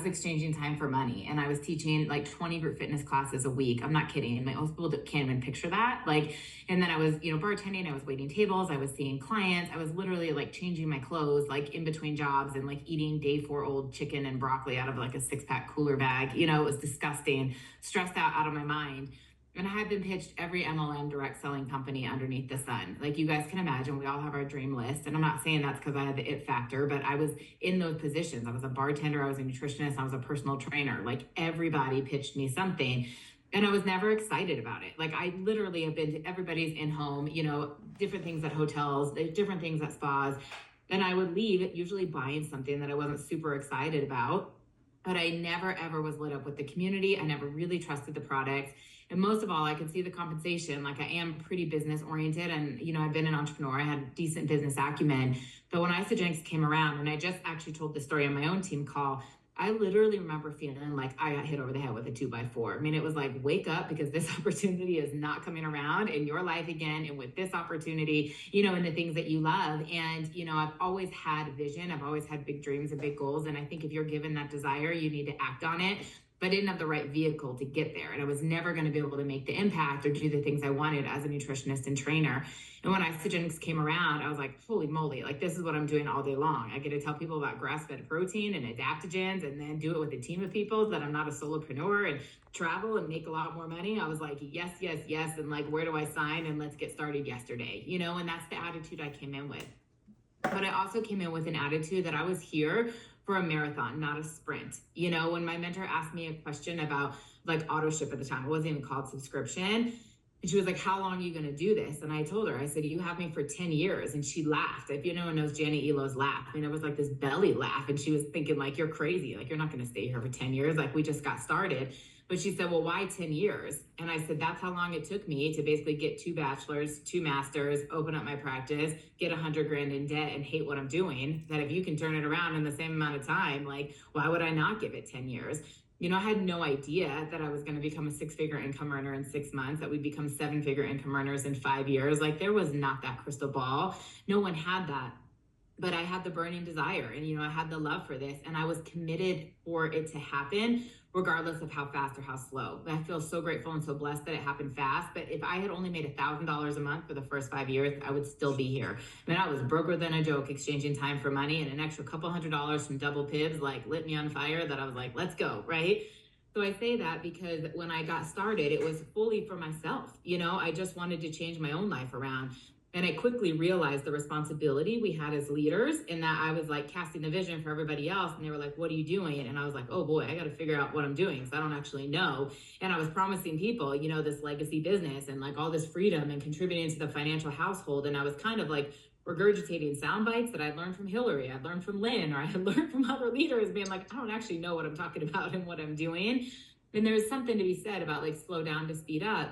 was exchanging time for money, and I was teaching like 20 group fitness classes a week. I'm not kidding. Most people can't even picture that. And then I was, bartending, I was waiting tables, I was seeing clients, I was literally like changing my clothes, like in between jobs, and like eating day 4 old chicken and broccoli out of like a 6-pack cooler bag. It was disgusting, stressed out of my mind. And I had been pitched every MLM direct selling company underneath the sun. Like you guys can imagine, we all have our dream list. And I'm not saying that's because I had the it factor, but I was in those positions. I was a bartender, I was a nutritionist, I was a personal trainer. Like everybody pitched me something. And I was never excited about it. Like I literally have been to everybody's in-home, different things at hotels, different things at spas. And I would leave usually buying something that I wasn't super excited about. But I never, ever was lit up with the community. I never really trusted the product. And most of all, I could see the compensation. Like I am pretty business oriented, and I've been an entrepreneur. I had decent business acumen. But when Isagenix came around, and I just actually told this story on my own team call, I literally remember feeling like I got hit over the head with a 2x4. I mean, it was like, wake up, because this opportunity is not coming around in your life again. And with this opportunity, and the things that you love. And, I've always had vision. I've always had big dreams and big goals. And I think if you're given that desire, you need to act on it. But I didn't have the right vehicle to get there. And I was never going to be able to make the impact or do the things I wanted as a nutritionist and trainer. And when Isagenix came around, I was like, holy moly, like this is what I'm doing all day long. I get to tell people about grass-fed protein and adaptogens, and then do it with a team of people, that I'm not a solopreneur, and travel and make a lot more money. I was like, yes, yes, yes. And like, where do I sign? And let's get started yesterday, and that's the attitude I came in with. But I also came in with an attitude that I was here for a marathon, not a sprint. When my mentor asked me a question about like auto ship at the time, it wasn't even called subscription. And she was like, how long are you going to do this? And I told her, I said, you have me for 10 years. And she laughed. If anyone knows Janet Elo's laugh, it was like this belly laugh. And she was thinking like, you're crazy. Like, you're not going to stay here for 10 years. Like, we just got started. But she said, well, why 10 years? And I said, that's how long it took me to basically get 2 bachelors, 2 masters, open up my practice, get $100,000 in debt, and hate what I'm doing. That if you can turn it around in the same amount of time, like, why would I not give it 10 years? I had no idea that I was going to become a 6-figure income earner in 6 months, that we'd become 7-figure income earners in 5 years. Like, there was not that crystal ball. No one had that. But I had the burning desire, and, I had the love for this, and I was committed for it to happen, regardless of how fast or how slow. I feel so grateful and so blessed that it happened fast. But if I had only made $1,000 a month for the first 5 years, I would still be here. I was broker than a joke, exchanging time for money, and an extra couple $100 from double pibs like lit me on fire, that I was like, let's go, right? So I say that because when I got started, it was fully for myself. I just wanted to change my own life around. And I quickly realized the responsibility we had as leaders, in that I was like casting the vision for everybody else. And they were like, what are you doing? And I was like, oh boy, I got to figure out what I'm doing, because I don't actually know. And I was promising people, this legacy business and like all this freedom and contributing to the financial household. And I was kind of like regurgitating sound bites that I'd learned from Hillary, I'd learned from Lynn, or I had learned from other leaders, being like, I don't actually know what I'm talking about and what I'm doing. And there's something to be said about like slow down to speed up.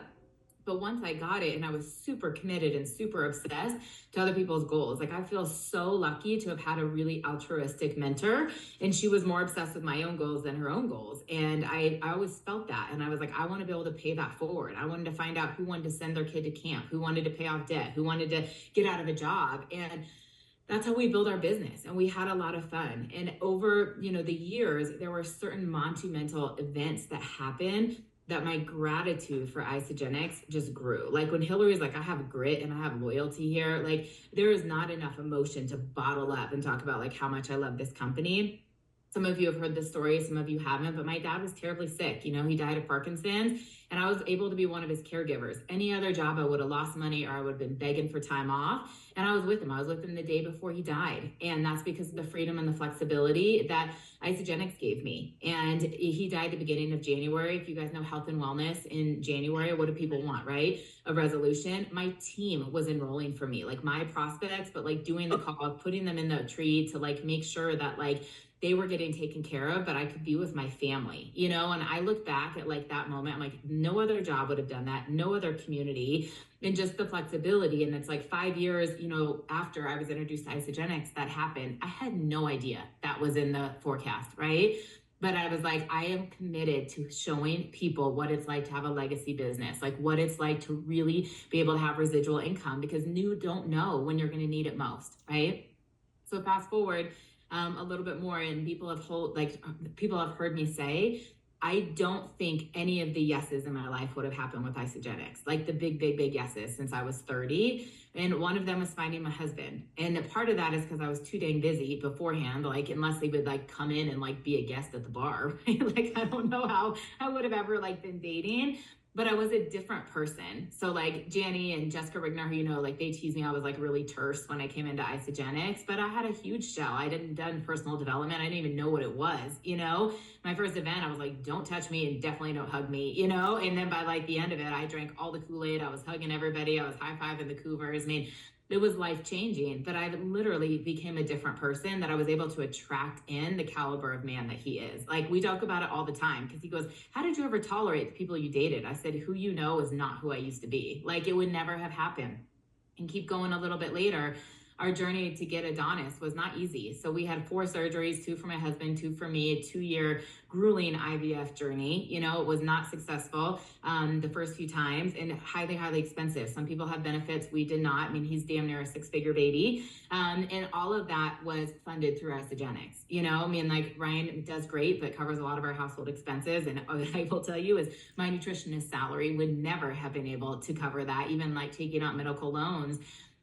But once I got it, and I was super committed and super obsessed to other people's goals. Like, I feel so lucky to have had a really altruistic mentor, and she was more obsessed with my own goals than her own goals. And I always felt that. And I was like, I want to be able to pay that forward. I wanted to find out who wanted to send their kid to camp, who wanted to pay off debt, who wanted to get out of a job. And that's how we build our business. And we had a lot of fun. And over, the years, there were certain monumental events that happened that my gratitude for Isagenix just grew. Like when Hillary's like, I have grit and I have loyalty here. Like, there is not enough emotion to bottle up and talk about like how much I love this company. Some of you have heard this story, some of you haven't, but my dad was terribly sick. He died of Parkinson's, and I was able to be one of his caregivers. Any other job, I would have lost money, or I would have been begging for time off. And I was with him. I was with him the day before he died. And that's because of the freedom and the flexibility that Isagenix gave me. And he died at the beginning of January. If you guys know health and wellness in January, what do people want, right? A resolution. My team was enrolling for me, like my prospects, but like doing the call, putting them in the tree to like make sure that like they were getting taken care of, but I could be with my family, and I look back at like that moment, I'm like, no other job would have done that, no other community, and just the flexibility. And it's like 5 years, after I was introduced to Isagenix, that happened. I had no idea that was in the forecast, right? But I was like, I am committed to showing people what it's like to have a legacy business, like what it's like to really be able to have residual income, because you don't know when you're going to need it most, right? So fast forward, a little bit more. And people have heard me say, I don't think any of the yeses in my life would have happened with Isogenics, like the big, big, big yeses since I was 30. And one of them was finding my husband. And a part of that is because I was too dang busy beforehand, like unless they would like come in and like be a guest at the bar, right? Like, I don't know how I would have ever like been dating, but I was a different person. So like Janny and Jessica Rigner, who, like they tease me, I was like really terse when I came into Isogenics, but I had a huge shell. I didn't done personal development. I didn't even know what it was, My first event, I was like, don't touch me and definitely don't hug me, And then by like the end of it, I drank all the Kool-Aid. I was hugging everybody. I was high-fiving the Cougars. I mean, it was life-changing, but I literally became a different person that I was able to attract in the caliber of man that he is. Like, we talk about it all the time because he goes, how did you ever tolerate the people you dated? I said, who you know is not who I used to be. Like, it would never have happened. And keep going a little bit later, our journey to get Adonis was not easy. So we had 4 surgeries, 2 for my husband, 2 for me, a 2-year grueling IVF journey. It was not successful the first few times and highly, highly expensive. Some people have benefits. We did not. I mean, he's damn near a 6-figure baby. And all of that was funded through Isogenics. Like Ryan does great, but covers a lot of our household expenses. And what I will tell you is my nutritionist salary would never have been able to cover that, even like taking out medical loans.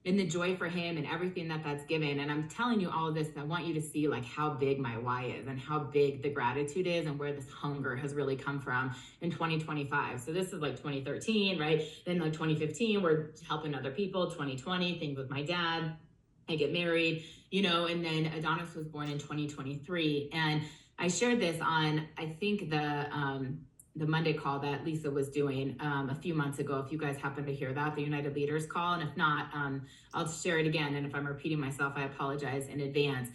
And the joy for him and everything that's given. And I'm telling you all of this, I want you to see like how big my why is and how big the gratitude is and where this hunger has really come from in 2025. So this is like 2013, right? Then like 2015, we're helping other people. 2020, things with my dad. I get married, and then Adonis was born in 2023. And I shared this on, I think the Monday call that Lisa was doing a few months ago. If you guys happen to hear that, the United Leaders call, and if not, I'll share it again. And if I'm repeating myself, I apologize in advance.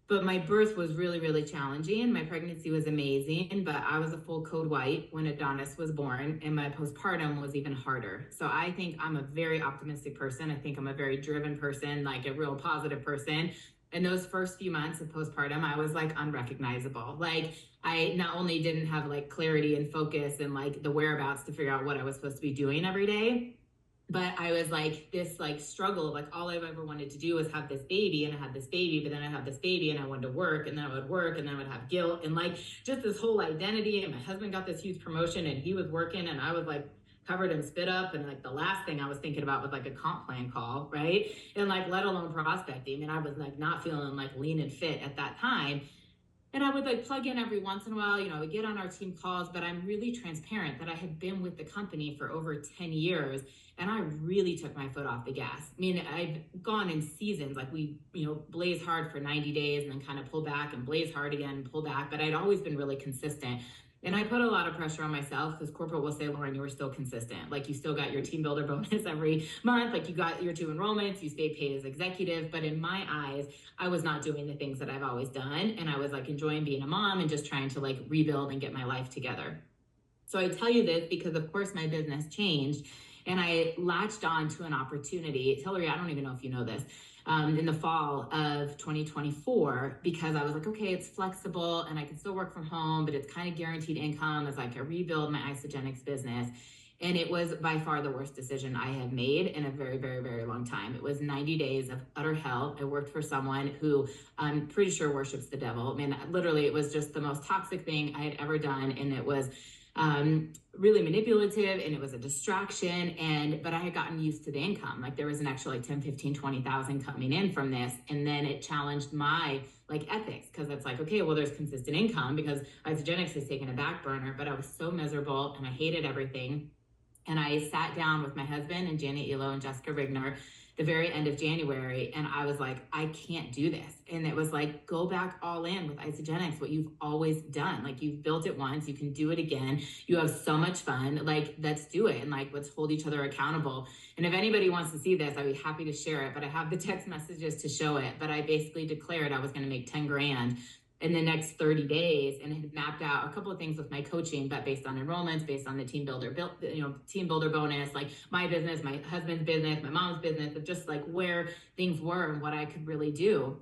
But my birth was really, really challenging. My pregnancy was amazing, but I was a full code white when Adonis was born, and my postpartum was even harder. So I think I'm a very optimistic person. I think I'm a very driven person, like a real positive person. In those first few months of postpartum, I was like unrecognizable. Like, I not only didn't have like clarity and focus and like the whereabouts to figure out what I was supposed to be doing every day, but I was like this like struggle, like all I've ever wanted to do was have this baby, and I had this baby, but then I had this baby and I wanted to work, and then I would work, and then I would have guilt and like just this whole identity. And my husband got this huge promotion and he was working, and I was like covered in spit up, and like the last thing I was thinking about was like a comp plan call, right? And like let alone prospecting. And I was like not feeling like lean and fit at that time. And I would like plug in every once in a while, I would get on our team calls, but I'm really transparent that I had been with the company for over 10 years and I really took my foot off the gas. I mean, I've gone in seasons, like we, blaze hard for 90 days and then kind of pull back and blaze hard again and pull back, but I'd always been really consistent. And I put a lot of pressure on myself because corporate will say, Lauren, you were still consistent. Like you still got your team builder bonus every month. Like you got your 2 enrollments, you stayed paid as executive. But in my eyes, I was not doing the things that I've always done. And I was like enjoying being a mom and just trying to like rebuild and get my life together. So I tell you this because of course my business changed and I latched on to an opportunity. Hillary, I don't even know if you know this. In the fall of 2024, because I was like, okay, it's flexible and I can still work from home, but it's kind of guaranteed income as like I rebuild my Isogenics business. And it was by far the worst decision I had made in a very, very, very long time. It was 90 days of utter hell. I worked for someone who I'm pretty sure worships the devil. I mean, literally, it was just the most toxic thing I had ever done. And it was really manipulative and it was a distraction. But I had gotten used to the income. Like there was an extra like 10, 15, 20,000 coming in from this. And then it challenged my like ethics because it's like, okay, well, there's consistent income because Isogenics has taken a back burner, but I was so miserable and I hated everything. And I sat down with my husband and Janet Elo and Jessica Rigner the very end of January. And I was like, I can't do this. And it was like, go back all in with Isogenics, what you've always done. Like you've built it once, you can do it again. You have so much fun. Like, let's do it. And like, let's hold each other accountable. And if anybody wants to see this, I'd be happy to share it, but I have the text messages to show it. But I basically declared I was going to make 10 grand in the next 30 days and had mapped out a couple of things with my coaching, but based on enrollments, based on the team builder bonus, like my business, my husband's business, my mom's business, of just like where things were and what I could really do.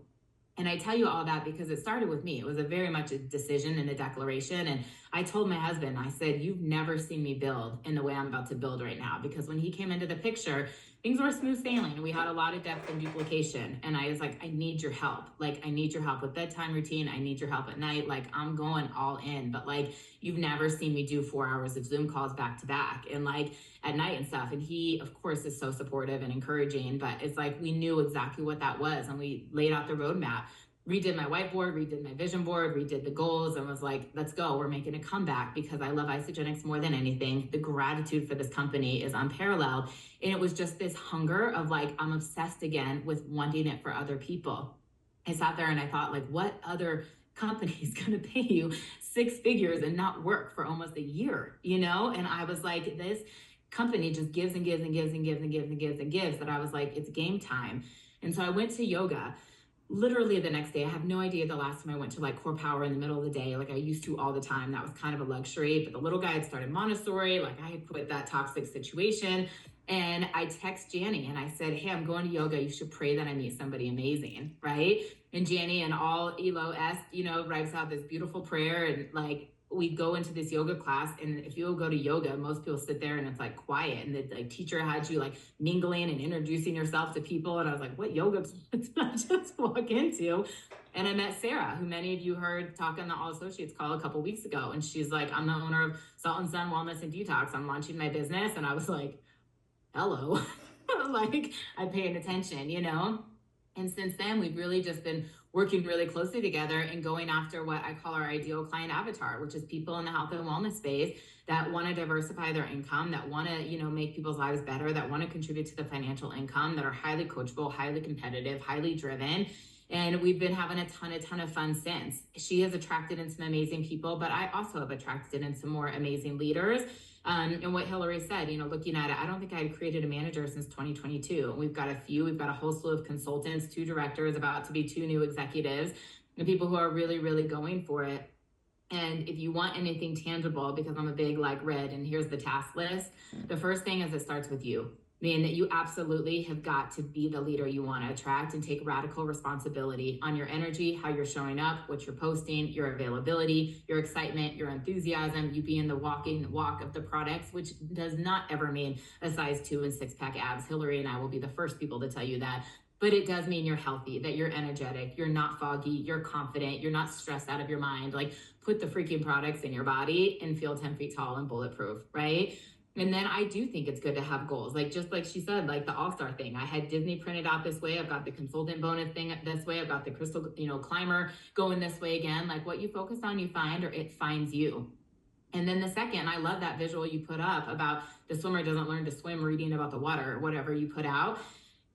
And I tell you all that because it started with me. It was a very much a decision and a declaration. And I told my husband, I said, you've never seen me build in the way I'm about to build right now. Because when he came into the picture, things were smooth sailing. We had a lot of depth and duplication. And I was like, I need your help. Like, I need your help with bedtime routine. I need your help at night. Like, I'm going all in. But like, you've never seen me do 4 hours of Zoom calls back to back and like at night and stuff. And he, of course, is so supportive and encouraging. But it's like, we knew exactly what that was. And we laid out the roadmap, redid my whiteboard, redid my vision board, redid the goals, and was like, let's go. We're making a comeback because I love Isagenix more than anything. The gratitude for this company is unparalleled. And it was just this hunger of like, I'm obsessed again with wanting it for other people. I sat there and I thought, like, what other company is going to pay you 6 figures and not work for almost a year, you know? And I was like, this company just gives and gives and gives and gives and gives and gives and gives, that I was like, it's game time. And so I went to yoga literally the next day. I have no idea the last time I went to like core power in the middle of the day, like I used to all the time. That was kind of a luxury. But the little guy had started Montessori, like I had quit that toxic situation. And I text Janny and I said, hey, I'm going to yoga. You should pray that I meet somebody amazing, right? And Janny, and all Elo-esque, you know, writes out this beautiful prayer. And like, we go into this yoga class, and if you'll go to yoga, most people sit there and it's like quiet, and the like teacher had you like mingling and introducing yourself to people. And I was like, what yoga class did I just walk into? And I met Sarah, who many of you heard talk on the All Associates call a couple weeks ago. And she's like, I'm the owner of Salt and Sun Wellness and Detox. I'm launching my business. And I was like, hello. Like, I'm paying attention, you know? And since then, we've really just been working really closely together and going after what I call our ideal client avatar, which is people in the health and wellness space that want to diversify their income, that want to, you know, make people's lives better, that want to contribute to the financial income, that are highly coachable, highly competitive, highly driven. And we've been having a ton of fun since. She has attracted in some amazing people, but I also have attracted in some more amazing leaders. And what Hillary said, you know, looking at it, I don't think I had created a manager since 2022. We've got a whole slew of consultants, 2 directors, about to be 2 new executives, and people who are really, really going for it. And if you want anything tangible, because I'm a big like red, and here's the task list, the first thing is it starts with you. Meaning that you absolutely have got to be the leader you want to attract and take radical responsibility on your energy, how you're showing up, what you're posting, your availability, your excitement, your enthusiasm, you being the walking walk of the products, which does not ever mean a size 2 and 6-pack abs. Hillary and I will be the first people to tell you that. But it does mean you're healthy, that you're energetic, you're not foggy, you're confident, you're not stressed out of your mind. Like, put the freaking products in your body and feel 10 feet tall and bulletproof, right? And then I do think it's good to have goals. Like, just like she said, like the all-star thing, I had Disney printed out this way. I've got the consultant bonus thing this way. I've got the crystal, you know, climber going this way again. Like, what you focus on, you find, or it finds you. And then the second, I love that visual you put up about the swimmer doesn't learn to swim reading about the water, or whatever you put out.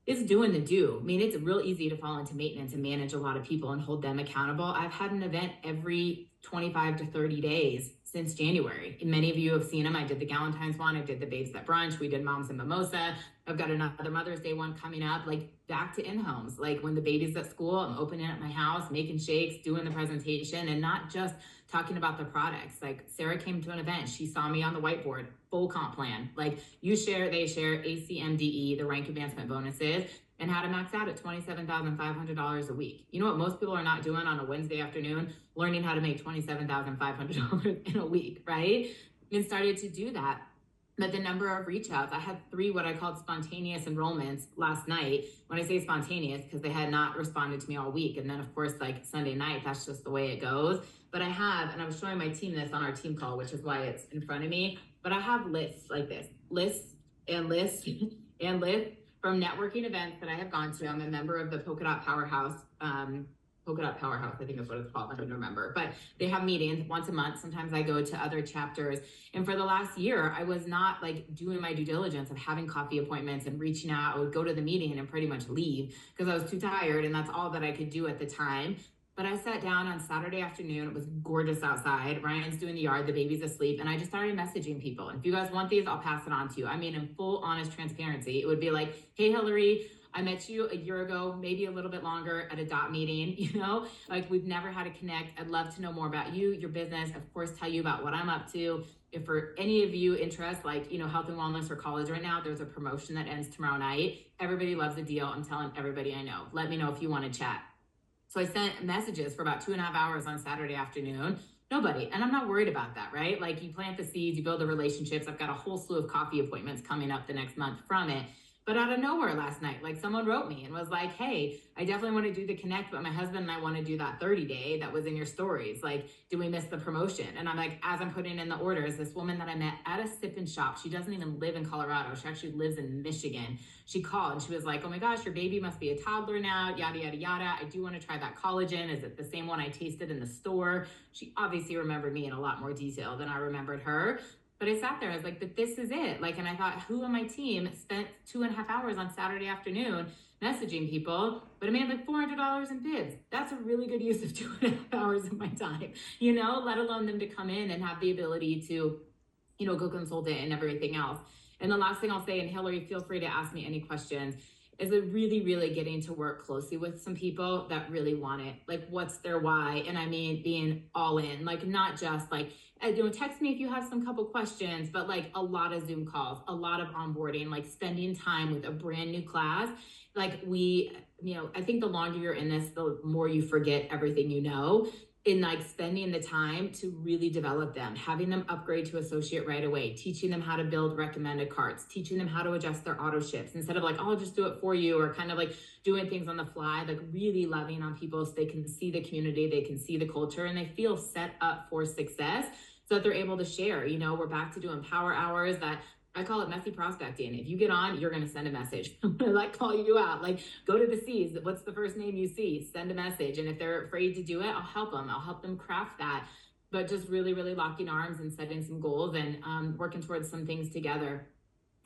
It's doing the do. I mean, it's real easy to fall into maintenance and manage a lot of people and hold them accountable. I've had an event every 25 to 30 days since January. And many of you have seen them. I did the Galentine's one. I did the Babes That Brunch. We did Moms and Mimosa. I've got another Mother's Day one coming up, like back to in-homes. Like, when the baby's at school, I'm opening up my house, making shakes, doing the presentation, and not just talking about the products. Like, Sarah came to an event. She saw me on the whiteboard, full comp plan. Like, you share, they share, ACMDE, the rank advancement bonuses, and how to max out at $27,500 a week. You know what most people are not doing on a Wednesday afternoon? Learning how to make $27,500 in a week, right? And started to do that. But the number of reach outs, I had 3 what I called spontaneous enrollments last night. When I say spontaneous, because they had not responded to me all week. And then of course, like Sunday night, that's just the way it goes. But I have, and I was showing my team this on our team call, which is why it's in front of me, but I have lists like this, lists and lists and lists from networking events that I have gone to. I'm a member of the Polka Dot Powerhouse, I think is what it's called. I don't remember, but they have meetings once a month. Sometimes I go to other chapters. And for the last year, I was not like doing my due diligence of having coffee appointments and reaching out. I would go to the meeting and pretty much leave because I was too tired, and that's all that I could do at the time. But I sat down on Saturday afternoon. It was gorgeous outside. Ryan's doing the yard, the baby's asleep. And I just started messaging people. And if you guys want these, I'll pass it on to you. I mean, in full honest transparency, it would be like, hey, Hillary, I met you a year ago, maybe a little bit longer, at a DOT meeting, you know, like we've never had to connect. I'd love to know more about you, your business, of course, tell you about what I'm up to. If for any of you interest, like, you know, health and wellness or college right now, there's a promotion that ends tomorrow night. Everybody loves a deal. I'm telling everybody I know. Let me know if you want to chat. So I sent messages for about 2.5 hours on Saturday afternoon. Nobody. And I'm not worried about that, right? Like, you plant the seeds, you build the relationships. I've got a whole slew of coffee appointments coming up the next month from it. But out of nowhere last night, like someone wrote me and was like, hey, I definitely want to do the connect, but my husband and I want to do that 30-day that was in your stories. Like, do we miss the promotion? And I'm like, as I'm putting in the orders, this woman that I met at a sip and shop, she doesn't even live in Colorado. She actually lives in Michigan. She called and she was like, oh my gosh, your baby must be a toddler now, yada, yada, yada. I do want to try that collagen. Is it the same one I tasted in the store? She obviously remembered me in a lot more detail than I remembered her. But I sat there, I was like, but this is it. Like, and I thought, who on my team spent 2.5 hours on Saturday afternoon messaging people, but I made like $400 in bids. That's a really good use of 2.5 hours of my time, let alone them to come in and have the ability to, go consult it and everything else. And the last thing I'll say, and Hillary, feel free to ask me any questions, is it really, really getting to work closely with some people that really want it. Like, what's their why? And I mean, being all in, like, not just like, text me if you have some couple questions, but like a lot of Zoom calls, a lot of onboarding, like spending time with a brand new class. Like I think the longer you're in this, the more you forget everything in like spending the time to really develop them, having them upgrade to associate right away, teaching them how to build recommended carts, teaching them how to adjust their auto ships instead of like, oh, I'll just do it for you, or kind of like doing things on the fly, like really loving on people so they can see the community, they can see the culture, and they feel set up for success so that they're able to share. We're back to doing power hours that I call it messy prospecting. If you get on, you're going to send a message. I'm going to like call you out, like go to the C's. What's the first name you see? Send a message. And if they're afraid to do it, I'll help them. I'll help them craft that. But just really, really locking arms and setting some goals and working towards some things together.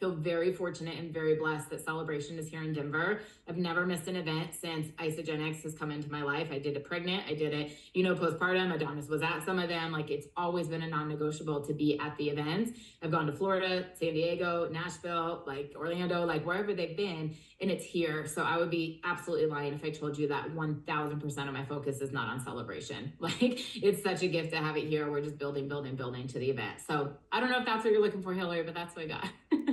Feel very fortunate and very blessed that Celebration is here in Denver. I've never missed an event since Isogenics has come into my life. I did it pregnant. I did it, postpartum. Adonis was at some of them. Like, it's always been a non-negotiable to be at the events. I've gone to Florida, San Diego, Nashville, like Orlando, like wherever they've been, and it's here. So I would be absolutely lying if I told you that 1000% of my focus is not on Celebration. Like, it's such a gift to have it here. We're just building to the event. So I don't know if that's what you're looking for, Hillary, but that's what I got.